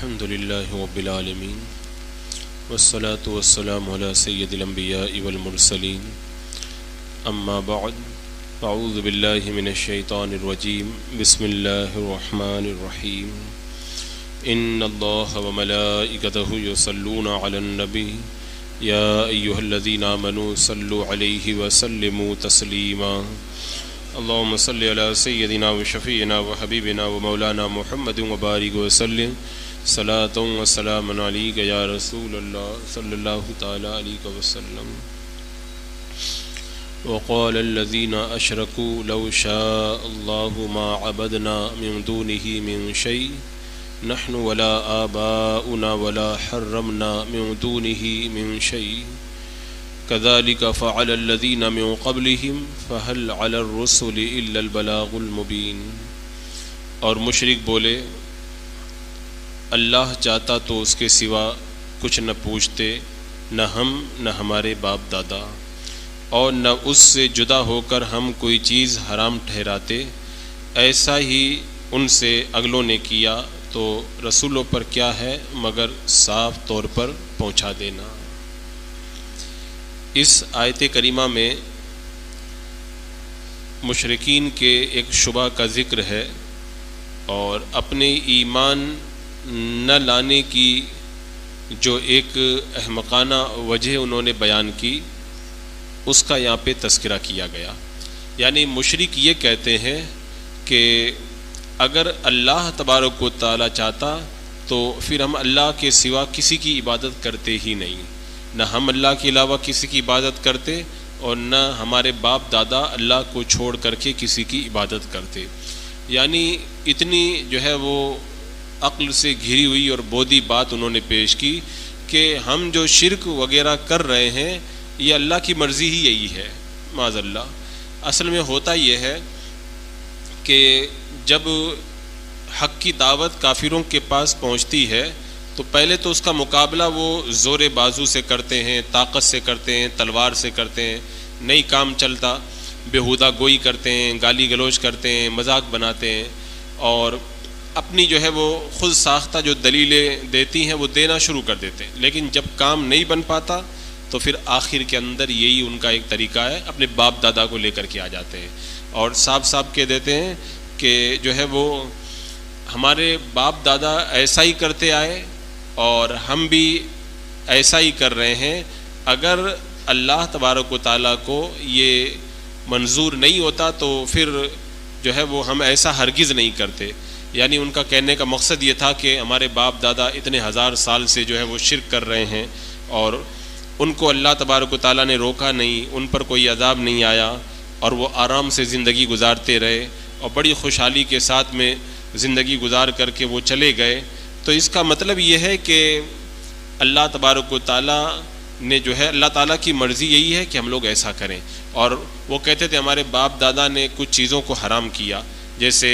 الحمد للہ رب العالمین والصلاة والسلام علی سید الانبیاء والمرسلین اما بعد اعوذ باللہ من الشیطان الرجیم بسم اللہ الرحمن الرحیم ان اللہ وملائکتہ یصلون علی النبی یا ایہا الذین آمنوا صلوا علیہ وسلموا تسلیما اللهم صل على سيدنا وشفيعنا وحبيبنا ومولانا محمد وبارك وسلم صلاة وسلام عليك يا رسول الله صلى الله تعالى عليه وسلم. وقال الذين أشركوا لو شاء الله ما عبدنا من دونه من شيء نحن ولا آباؤنا ولا حرمنا من دونه من شيء كذلك فعل الذين من قبلهم فهل على الرسل إلا البلاغ المبين. اور مشرک بولے اللہ چاہتا تو اس کے سوا کچھ نہ پوچھتے، نہ ہم نہ ہمارے باپ دادا، اور نہ اس سے جدا ہو کر ہم کوئی چیز حرام ٹھہراتے. ایسا ہی ان سے اگلوں نے کیا تو رسولوں پر کیا ہے مگر صاف طور پر پہنچا دینا. اس آیت کریمہ میں مشرکین کے ایک شبہ کا ذکر ہے اور اپنے ایمان نہ لانے کی جو ایک احمقانہ وجہ انہوں نے بیان کی اس کا یہاں پہ تذکرہ کیا گیا. یعنی مشرک یہ کہتے ہیں کہ اگر اللہ تبارک و تعالیٰ چاہتا تو پھر ہم اللہ کے سوا کسی کی عبادت کرتے ہی نہیں، نہ ہم اللہ کے علاوہ کسی کی عبادت کرتے اور نہ ہمارے باپ دادا اللہ کو چھوڑ کر کے کسی کی عبادت کرتے. یعنی اتنی جو ہے وہ عقل سے گھری ہوئی اور بودھی بات انہوں نے پیش کی کہ ہم جو شرک وغیرہ کر رہے ہیں یہ اللہ کی مرضی ہی یہی ہے. معاذ اللہ. اصل میں ہوتا یہ ہے کہ جب حق کی دعوت کافروں کے پاس پہنچتی ہے تو پہلے تو اس کا مقابلہ وہ زور بازو سے کرتے ہیں، طاقت سے کرتے ہیں، تلوار سے کرتے ہیں. نہیں کام چلتا بیہودہ گوئی کرتے ہیں، گالی گلوچ کرتے ہیں، مذاق بناتے ہیں اور اپنی جو ہے وہ خود ساختہ جو دلیلیں دیتی ہیں وہ دینا شروع کر دیتے ہیں. لیکن جب کام نہیں بن پاتا تو پھر آخر کے اندر یہی ان کا ایک طریقہ ہے، اپنے باپ دادا کو لے کر کے آ جاتے ہیں اور صاف صاف کہہ دیتے ہیں کہ جو ہے وہ ہمارے باپ دادا ایسا ہی کرتے آئے اور ہم بھی ایسا ہی کر رہے ہیں. اگر اللہ تبارک و تعالیٰ کو یہ منظور نہیں ہوتا تو پھر جو ہے وہ ہم ایسا ہرگز نہیں کرتے. یعنی ان کا کہنے کا مقصد یہ تھا کہ ہمارے باپ دادا اتنے ہزار سال سے جو ہے وہ شرک کر رہے ہیں اور ان کو اللہ تبارک و تعالیٰ نے روکا نہیں، ان پر کوئی عذاب نہیں آیا اور وہ آرام سے زندگی گزارتے رہے اور بڑی خوشحالی کے ساتھ میں زندگی گزار کر کے وہ چلے گئے. تو اس کا مطلب یہ ہے کہ اللہ تبارک و تعالیٰ نے جو ہے اللہ تعالیٰ کی مرضی یہی ہے کہ ہم لوگ ایسا کریں. اور وہ کہتے تھے ہمارے باپ دادا نے کچھ چیزوں کو حرام کیا، جیسے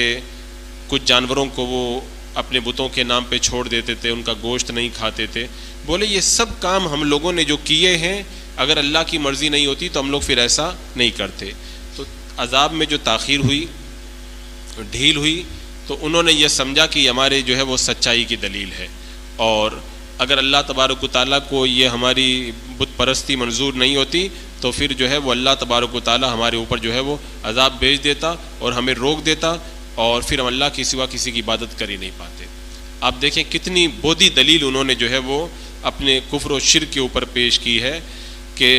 کچھ جانوروں کو وہ اپنے بتوں کے نام پہ چھوڑ دیتے تھے، ان کا گوشت نہیں کھاتے تھے. بولے یہ سب کام ہم لوگوں نے جو کیے ہیں اگر اللہ کی مرضی نہیں ہوتی تو ہم لوگ پھر ایسا نہیں کرتے. تو عذاب میں جو تاخیر ہوئی، ڈھیل ہوئی، تو انہوں نے یہ سمجھا کہ ہمارے جو ہے وہ سچائی کی دلیل ہے. اور اگر اللہ تبارک و تعالیٰ کو یہ ہماری بت پرستی منظور نہیں ہوتی تو پھر جو ہے وہ اللہ تبارک و تعالیٰ ہمارے اوپر جو ہے وہ عذاب بھیج دیتا اور ہمیں روک دیتا اور پھر ہم اللہ کے سوا کسی کی عبادت کر ہی نہیں پاتے. آپ دیکھیں کتنی بودھی دلیل انہوں نے جو ہے وہ اپنے کفر و شرک کے اوپر پیش کی ہے کہ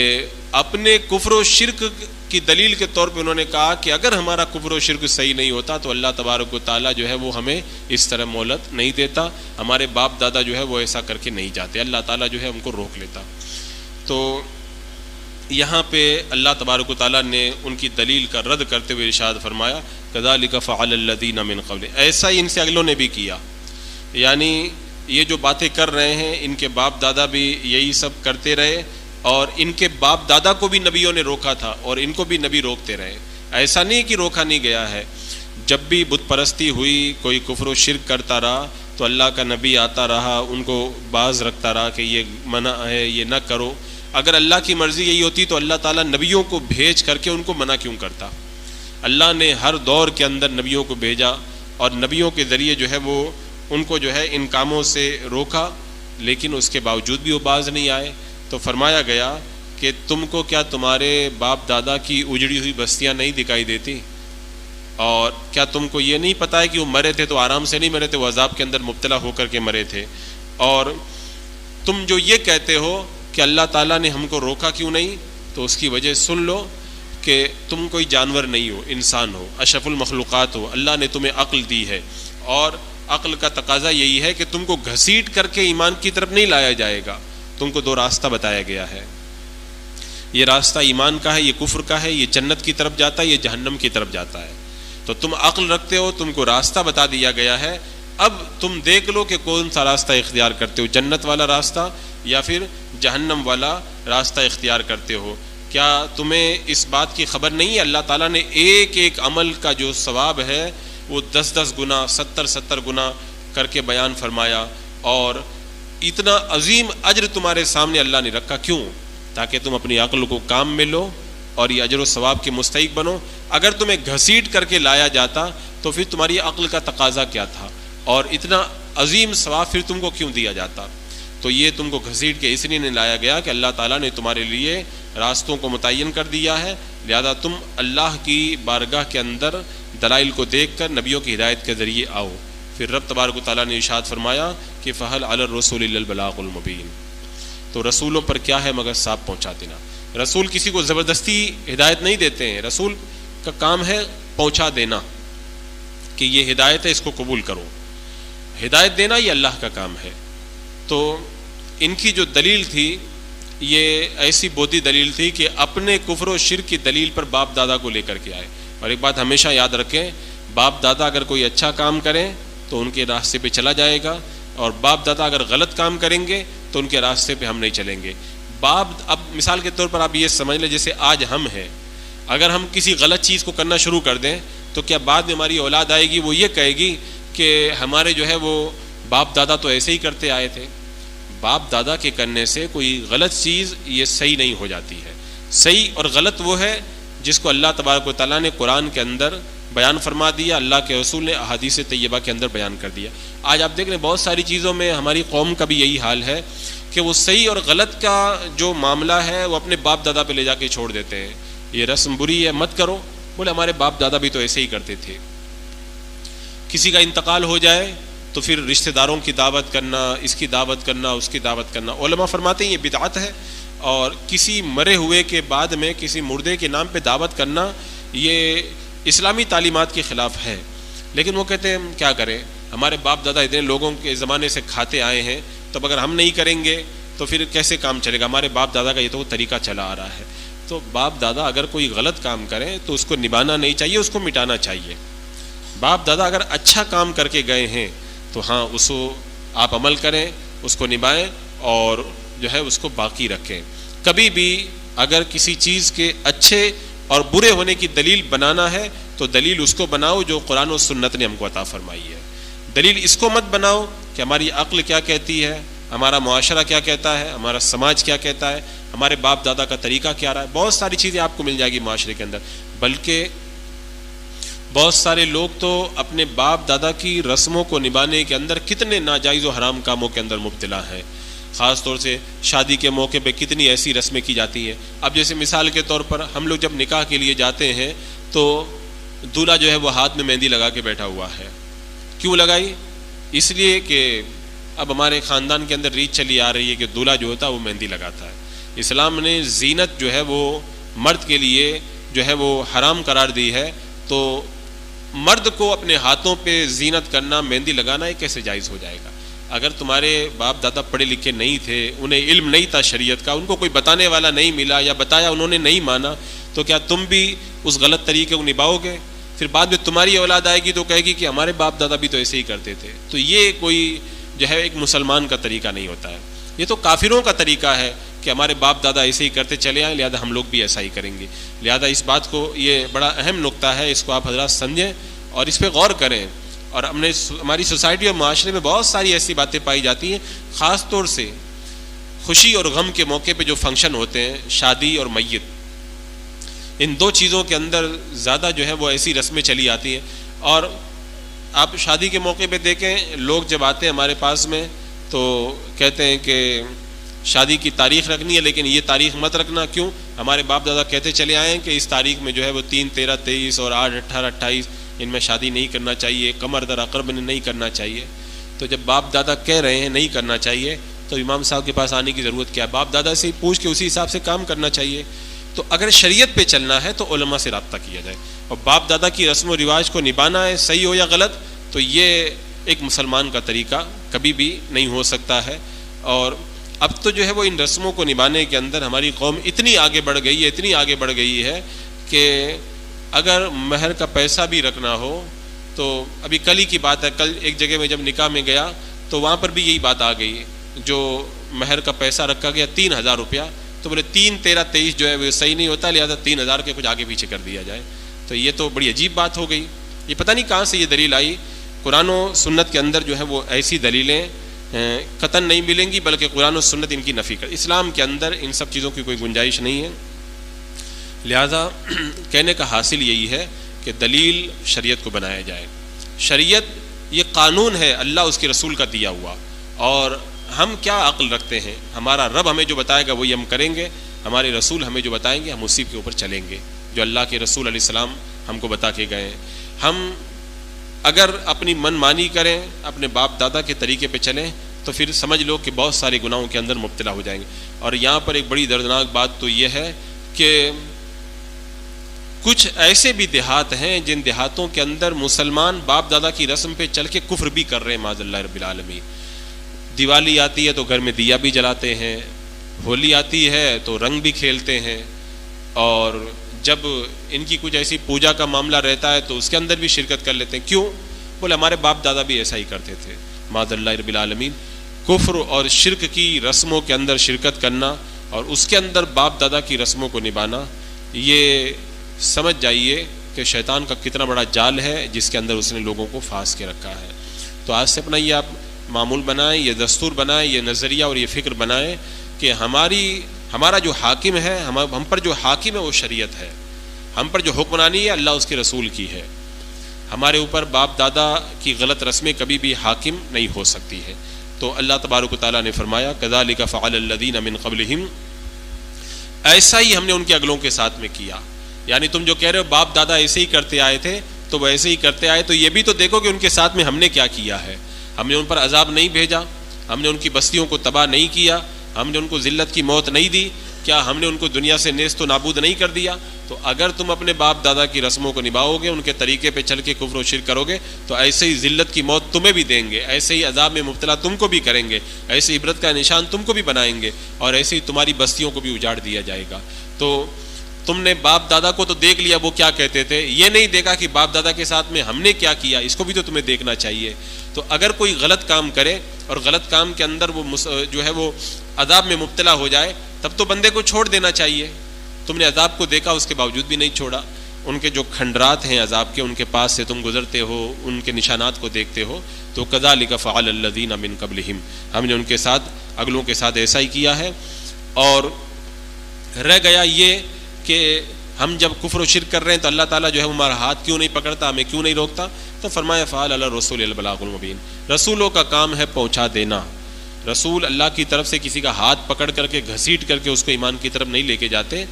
اپنے کفر و شرک کی دلیل کے طور پہ انہوں نے کہا کہ اگر ہمارا کفر و شرک صحیح نہیں ہوتا تو اللہ تبارک و تعالیٰ جو ہے وہ ہمیں اس طرح مہلت نہیں دیتا، ہمارے باپ دادا جو ہے وہ ایسا کر کے نہیں جاتے، اللہ تعالیٰ جو ہے ہم کو روک لیتا. تو یہاں پہ اللہ تبارک و تعالیٰ نے ان کی دلیل کا رد کرتے ہوئے ارشاد فرمایا کذالک فعل الذین من قبل، ایسا ہی ان سے اگلوں نے بھی کیا. یعنی یہ جو باتیں کر رہے ہیں ان کے باپ دادا بھی یہی سب کرتے رہے اور ان کے باپ دادا کو بھی نبیوں نے روکا تھا اور ان کو بھی نبی روکتے رہے. ایسا نہیں کہ روکا نہیں گیا ہے. جب بھی بت پرستی ہوئی، کوئی کفر و شرک کرتا رہا تو اللہ کا نبی آتا رہا، ان کو باز رکھتا رہا کہ یہ منع ہے، یہ نہ کرو. اگر اللہ کی مرضی یہی ہوتی تو اللہ تعالیٰ نبیوں کو بھیج کر کے ان کو منع کیوں کرتا. اللہ نے ہر دور کے اندر نبیوں کو بھیجا اور نبیوں کے ذریعے جو ہے وہ ان کو جو ہے ان کاموں سے روکا، لیکن اس کے باوجود بھی وہ باز نہیں آئے. تو فرمایا گیا کہ تم کو کیا تمہارے باپ دادا کی اجڑی ہوئی بستیاں نہیں دکھائی دیتی؟ اور کیا تم کو یہ نہیں پتہ ہے کہ وہ مرے تھے تو آرام سے نہیں مرے تھے، وہ عذاب کے اندر مبتلا ہو کر کے مرے تھے؟ اور تم جو یہ کہتے ہو کہ اللہ تعالیٰ نے ہم کو روکا کیوں نہیں، تو اس کی وجہ سن لو کہ تم کوئی جانور نہیں ہو، انسان ہو، اشرف المخلوقات ہو. اللہ نے تمہیں عقل دی ہے، اور عقل کا تقاضا یہی ہے کہ تم کو گھسیٹ کر کے ایمان کی طرف نہیں لایا جائے گا. تم کو دو راستہ بتایا گیا ہے، یہ راستہ ایمان کا ہے، یہ کفر کا ہے، یہ جنت کی طرف جاتا ہے، یہ جہنم کی طرف جاتا ہے. تو تم عقل رکھتے ہو، تم کو راستہ بتا دیا گیا ہے، اب تم دیکھ لو کہ کون سا راستہ اختیار کرتے ہو، جنت والا راستہ یا پھر جہنم والا راستہ اختیار کرتے ہو. کیا تمہیں اس بات کی خبر نہیں ہے اللہ تعالیٰ نے ایک ایک عمل کا جو ثواب ہے وہ 10 گنا 70 گنا کر کے بیان فرمایا، اور اتنا عظیم اجر تمہارے سامنے اللہ نے رکھا. کیوں؟ تاکہ تم اپنی عقل کو کام میں لو اور یہ اجر و ثواب کے مستحق بنو. اگر تمہیں گھسیٹ کر کے لایا جاتا تو پھر تمہاری عقل کا تقاضا کیا تھا، اور اتنا عظیم ثواب پھر تم کو کیوں دیا جاتا؟ تو یہ تم کو گھسیٹ کے اس لیے نہیں لایا گیا کہ اللہ تعالیٰ نے تمہارے لیے راستوں کو متعین کر دیا ہے، لہذا تم اللہ کی بارگاہ کے اندر دلائل کو دیکھ کر نبیوں کی ہدایت کے ذریعے آؤ. پھر رب تبارک و تعالیٰ نے ارشاد فرمایا کہ فَهَلْ عَلَى الرَّسُولِ إِلَّا الْبَلَاغُ الْمُبِينُ. تو رسولوں پر کیا ہے مگر صاف پہنچا دینا. رسول کسی کو زبردستی ہدایت نہیں دیتے ہیں، رسول کا کام ہے پہنچا دینا کہ یہ ہدایت ہے، اس کو قبول کرو. ہدایت دینا یہ اللہ کا کام ہے. تو ان کی جو دلیل تھی یہ ایسی بودھی دلیل تھی کہ اپنے کفر و شرک کی دلیل پر باپ دادا کو لے کر کے آئے. اور ایک بات ہمیشہ یاد رکھیں، باپ دادا اگر کوئی اچھا کام کریں تو ان کے راستے پہ چلا جائے گا، اور باپ دادا اگر غلط کام کریں گے تو ان کے راستے پہ ہم نہیں چلیں گے. اب مثال کے طور پر آپ یہ سمجھ لیں جیسے آج ہم ہیں، اگر ہم کسی غلط چیز کو کرنا شروع کر دیں تو کیا بعد میں ہماری اولاد آئے گی وہ یہ کہے گی کہ ہمارے جو ہے وہ باپ دادا تو ایسے ہی کرتے آئے تھے؟ باپ دادا کے کرنے سے کوئی غلط چیز یہ صحیح نہیں ہو جاتی ہے. صحیح اور غلط وہ ہے جس کو اللہ تبارک و تعالیٰ نے قرآن کے اندر بیان فرما دیا، اللہ کے رسول نے احادیث طیبہ کے اندر بیان کر دیا. آج آپ دیکھ رہے ہیں بہت ساری چیزوں میں ہماری قوم کا بھی یہی حال ہے کہ وہ صحیح اور غلط کا جو معاملہ ہے وہ اپنے باپ دادا پہ لے جا کے چھوڑ دیتے ہیں. یہ رسم بری ہے، مت کرو. بولے ہمارے باپ دادا بھی تو ایسے ہی کرتے تھے. کسی کا انتقال ہو جائے تو پھر رشتہ داروں کی دعوت کرنا، اس کی دعوت کرنا، اس کی دعوت کرنا، علماء فرماتے ہیں یہ بدعت ہے. اور کسی مرے ہوئے کے بعد میں کسی مردے کے نام پہ دعوت کرنا یہ اسلامی تعلیمات کے خلاف ہے. لیکن وہ کہتے ہیں ہم کیا کریں، ہمارے باپ دادا اتنے لوگوں کے زمانے سے کھاتے آئے ہیں، تب اگر ہم نہیں کریں گے تو پھر کیسے کام چلے گا؟ ہمارے باپ دادا کا یہ تو طریقہ چلا آ رہا ہے. تو باپ دادا اگر کوئی غلط کام کریں تو اس کو نبھانا نہیں چاہیے، اس کو مٹانا چاہیے. باپ دادا اگر اچھا کام کر کے گئے ہیں تو ہاں اس کو آپ عمل کریں، اس کو نبھائیں اور جو ہے اس کو باقی رکھیں. کبھی بھی اگر کسی چیز کے اچھے اور برے ہونے کی دلیل بنانا ہے تو دلیل اس کو بناؤ جو قرآن و سنت نے ہم کو عطا فرمائی ہے. دلیل اس کو مت بناؤ کہ ہماری عقل کیا کہتی ہے، ہمارا معاشرہ کیا کہتا ہے، ہمارا سماج کیا کہتا ہے، ہمارے باپ دادا کا طریقہ کیا رہا ہے. بہت ساری چیزیں آپ کو مل جائے گی معاشرے کے اندر. بلکہ بہت سارے لوگ تو اپنے باپ دادا کی رسموں کو نبھانے کے اندر کتنے ناجائز و حرام کاموں کے اندر مبتلا ہیں. خاص طور سے شادی کے موقع پہ کتنی ایسی رسمیں کی جاتی ہیں. اب جیسے مثال کے طور پر ہم لوگ جب نکاح کے لیے جاتے ہیں تو دولہا جو ہے وہ ہاتھ میں مہندی لگا کے بیٹھا ہوا ہے. کیوں لگائی؟ اس لیے کہ اب ہمارے خاندان کے اندر ریت چلی آ رہی ہے کہ دولہا جو ہوتا ہے وہ مہندی لگاتا ہے. اسلام نے زینت جو ہے وہ مرد کے لیے جو ہے وہ حرام قرار دی ہے. تو مرد کو اپنے ہاتھوں پہ زینت کرنا، مہندی لگانا یہ کیسے جائز ہو جائے گا؟ اگر تمہارے باپ دادا پڑھے لکھے نہیں تھے، انہیں علم نہیں تھا شریعت کا، ان کو کوئی بتانے والا نہیں ملا یا بتایا انہوں نے نہیں مانا، تو کیا تم بھی اس غلط طریقے کو نبھاؤ گے؟ پھر بعد میں تمہاری اولاد آئے گی تو کہے گی کہ ہمارے باپ دادا بھی تو ایسے ہی کرتے تھے. تو یہ کوئی جو ہے ایک مسلمان کا طریقہ نہیں ہوتا ہے. یہ تو کافروں کا طریقہ ہے کہ ہمارے باپ دادا ایسے ہی کرتے چلے آئیں، لہذا ہم لوگ بھی ایسا ہی کریں گے. لہذا اس بات کو، یہ بڑا اہم نقطہ ہے، اس کو آپ حضرات سمجھیں اور اس پہ غور کریں. اور ہماری سوسائٹی اور معاشرے میں بہت ساری ایسی باتیں پائی جاتی ہیں، خاص طور سے خوشی اور غم کے موقع پہ جو فنکشن ہوتے ہیں، شادی اور میت، ان دو چیزوں کے اندر زیادہ جو ہے وہ ایسی رسمیں چلی آتی ہیں. اور آپ شادی کے موقع پہ دیکھیں لوگ جب آتے ہیں ہمارے پاس میں تو کہتے ہیں کہ شادی کی تاریخ رکھنی ہے لیکن یہ تاریخ مت رکھنا. کیوں؟ ہمارے باپ دادا کہتے چلے آئے ہیں کہ اس تاریخ میں جو ہے وہ 3, 13, 23 اور 8, 18, 28 ان میں شادی نہیں کرنا چاہیے, قمر در عقرب نہیں کرنا چاہیے. تو جب باپ دادا کہہ رہے ہیں نہیں کرنا چاہیے تو امام صاحب کے پاس آنے کی ضرورت کیا ہے؟ باپ دادا سے پوچھ کے اسی حساب سے کام کرنا چاہیے. تو اگر شریعت پہ چلنا ہے تو علماء سے رابطہ کیا جائے, اور باپ دادا کی رسم و رواج کو نبھانا ہے, صحیح ہو یا غلط, تو یہ ایک مسلمان کا طریقہ کبھی بھی نہیں ہو سکتا ہے. اور اب تو جو ہے وہ ان رسموں کو نبھانے کے اندر ہماری قوم اتنی آگے بڑھ گئی ہے کہ اگر مہر کا پیسہ بھی رکھنا ہو تو ابھی کل ہی کی بات ہے, کل ایک جگہ میں جب نکاح میں گیا تو وہاں پر بھی یہی بات آ گئی, جو مہر کا پیسہ رکھا گیا 3,000 روپیہ, تو بولے 3, 13, 23 جو ہے وہ صحیح نہیں ہوتا, لہٰذا 3,000 کے کچھ آگے پیچھے کر دیا جائے. تو یہ تو بڑی عجیب بات ہو گئی. یہ پتہ نہیں کہاں سے یہ دلیل آئی. قرآن و سنت کے اندر جو ہے وہ ایسی دلیلیں قطعاً نہیں ملیں گی, بلکہ قرآن و سنت ان کی نفی کر. اسلام کے اندر ان سب چیزوں کی کوئی گنجائش نہیں ہے. لہذا کہنے کا حاصل یہی ہے کہ دلیل شریعت کو بنایا جائے. شریعت یہ قانون ہے اللہ اس کے رسول کا دیا ہوا, اور ہم کیا عقل رکھتے ہیں؟ ہمارا رب ہمیں جو بتائے گا وہی ہم کریں گے, ہمارے رسول ہمیں جو بتائیں گے ہم اسی کے اوپر چلیں گے جو اللہ کے رسول علیہ السلام ہم کو بتا کے گئے ہیں. ہم اگر اپنی من مانی کریں, اپنے باپ دادا کے طریقے پہ چلیں, تو پھر سمجھ لو کہ بہت سارے گناہوں کے اندر مبتلا ہو جائیں گے. اور یہاں پر ایک بڑی دردناک بات تو یہ ہے کہ کچھ ایسے بھی دیہات ہیں جن دیہاتوں کے اندر مسلمان باپ دادا کی رسم پہ چل کے کفر بھی کر رہے ہیں معاذ اللہ رب العالمین. دیوالی آتی ہے تو گھر میں دیا بھی جلاتے ہیں, ہولی آتی ہے تو رنگ بھی کھیلتے ہیں, اور جب ان کی کچھ ایسی پوجا کا معاملہ رہتا ہے تو اس کے اندر بھی شرکت کر لیتے ہیں. کیوں؟ بولے ہمارے باپ دادا بھی ایسا ہی کرتے تھے معاذ اللہ رب العالمین. کفر اور شرک کی رسموں کے اندر شرکت کرنا اور اس کے اندر باپ دادا کی رسموں کو نبھانا, یہ سمجھ جائیے کہ شیطان کا کتنا بڑا جال ہے جس کے اندر اس نے لوگوں کو پھانس کے رکھا ہے. تو آج سے اپنا یہ آپ معمول بنائیں, یہ دستور بنائیں, یہ نظریہ اور یہ فکر بنائیں کہ ہمارا جو حاکم ہے, ہم پر جو حاکم ہے وہ شریعت ہے, ہم پر جو حکمرانی ہے اللہ اس کے رسول کی ہے. ہمارے اوپر باپ دادا کی غلط رسمیں کبھی بھی حاکم نہیں ہو سکتی ہے. تو اللہ تبارک و تعالیٰ نے فرمایا کذالک فعل الذین من قبلہم, ایسا ہی ہم نے ان کے اگلوں کے ساتھ میں کیا. یعنی تم جو کہہ رہے ہو باپ دادا ایسے ہی کرتے آئے تھے تو وہ ایسے ہی کرتے آئے, تو یہ بھی تو دیکھو کہ ان کے ساتھ میں ہم نے کیا کیا ہے. ہم نے ان پر عذاب نہیں بھیجا, ہم نے ان کی بستیوں کو تباہ نہیں کیا, ہم نے ان کو ذلت کی موت نہیں دی, کیا ہم نے ان کو دنیا سے نیست و نابود نہیں کر دیا؟ تو اگر تم اپنے باپ دادا کی رسموں کو نبھاؤ گے, ان کے طریقے پہ چل کے کفر و شرک کرو گے, تو ایسے ہی ذلت کی موت تمہیں بھی دیں گے, ایسے ہی عذاب میں مبتلا تم کو بھی کریں گے, ایسے عبرت کا نشان تم کو بھی بنائیں گے, اور ایسے ہی تمہاری بستیوں کو بھی اجاڑ دیا جائے گا. تو تم نے باپ دادا کو تو دیکھ لیا وہ کیا کہتے تھے, یہ نہیں دیکھا کہ باپ دادا کے ساتھ میں ہم نے کیا کیا, اس کو بھی تو تمہیں دیکھنا چاہیے. تو اگر کوئی غلط کام کرے اور غلط کام کے اندر وہ جو ہے وہ عذاب میں مبتلا ہو جائے, تب تو بندے کو چھوڑ دینا چاہیے. تم نے عذاب کو دیکھا, اس کے باوجود بھی نہیں چھوڑا. ان کے جو کھنڈرات ہیں عذاب کے, ان کے پاس سے تم گزرتے ہو, ان کے نشانات کو دیکھتے ہو. تو کذالک فعل الذین من قبلہم, ہم نے ان کے ساتھ اگلوں کے ساتھ ایسا ہی کیا ہے. اور رہ گیا یہ کہ ہم جب کفر و شرک کر رہے ہیں تو اللہ تعالیٰ جو ہے ہمارا ہاتھ کیوں نہیں پکڑتا, ہمیں کیوں نہیں روکتا؟ تو فرمایا فعل علی الرسول البلاغ المبین, رسولوں کا کام ہے پہنچا دینا. رسول اللہ کی طرف سے کسی کا ہاتھ پکڑ کر کے گھسیٹ کر کے اس کو ایمان کی طرف نہیں لے کے جاتے,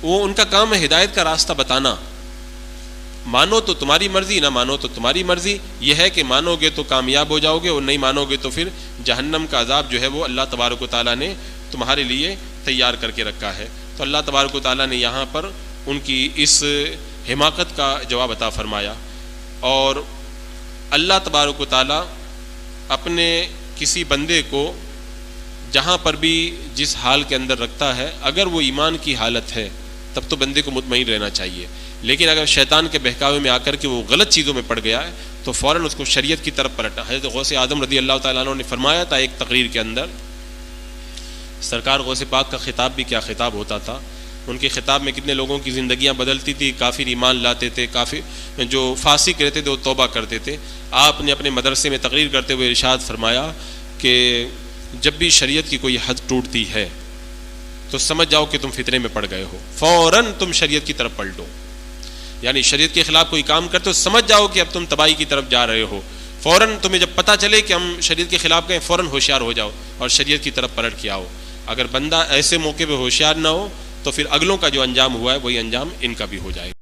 وہ ان کا کام ہے ہدایت کا راستہ بتانا. مانو تو تمہاری مرضی, نہ مانو تو تمہاری مرضی. یہ ہے کہ مانو گے تو کامیاب ہو جاؤ گے, اور نہیں مانو گے تو پھر جہنم کا عذاب جو ہے وہ اللہ تبارک و تعالیٰ نے تمہارے لیے تیار کر کے رکھا ہے. تو اللہ تبارک و تعالیٰ نے یہاں پر ان کی اس حماقت کا جواب عطا فرمایا. اور اللہ تبارک و تعالیٰ اپنے کسی بندے کو جہاں پر بھی جس حال کے اندر رکھتا ہے, اگر وہ ایمان کی حالت ہے تب تو بندے کو مطمئن رہنا چاہیے. لیکن اگر شیطان کے بہکاوے میں آ کر کے وہ غلط چیزوں میں پڑ گیا ہے تو فوراً اس کو شریعت کی طرف پلٹا. حضرت غوث اعظم رضی اللہ تعالیٰ عنہ نے فرمایا تھا ایک تقریر کے اندر, سرکار غوث پاک کا خطاب بھی کیا خطاب ہوتا تھا, ان کے خطاب میں کتنے لوگوں کی زندگیاں بدلتی تھی, کافر ایمان لاتے تھے, کافر جو فاسق رہتے تھے وہ توبہ کرتے تھے. آپ نے اپنے مدرسے میں تقریر کرتے ہوئے ارشاد فرمایا کہ جب بھی شریعت کی کوئی حد ٹوٹتی ہے تو سمجھ جاؤ کہ تم فتنے میں پڑ گئے ہو, فوراً تم شریعت کی طرف پلٹو. یعنی شریعت کے خلاف کوئی کام کرتے ہو سمجھ جاؤ کہ اب تم تباہی کی طرف جا رہے ہو، فوراً تمہیں جب پتہ چلے کہ ہم شریعت کے خلاف گئے فوراً ہوشیار ہو جاؤ اور شریعت کی طرف پلٹ کے آؤ۔ اگر بندہ ایسے موقع پہ ہوشیار نہ ہو تو پھر اگلوں کا جو انجام ہوا ہے وہی انجام ان کا بھی ہو جائے گا۔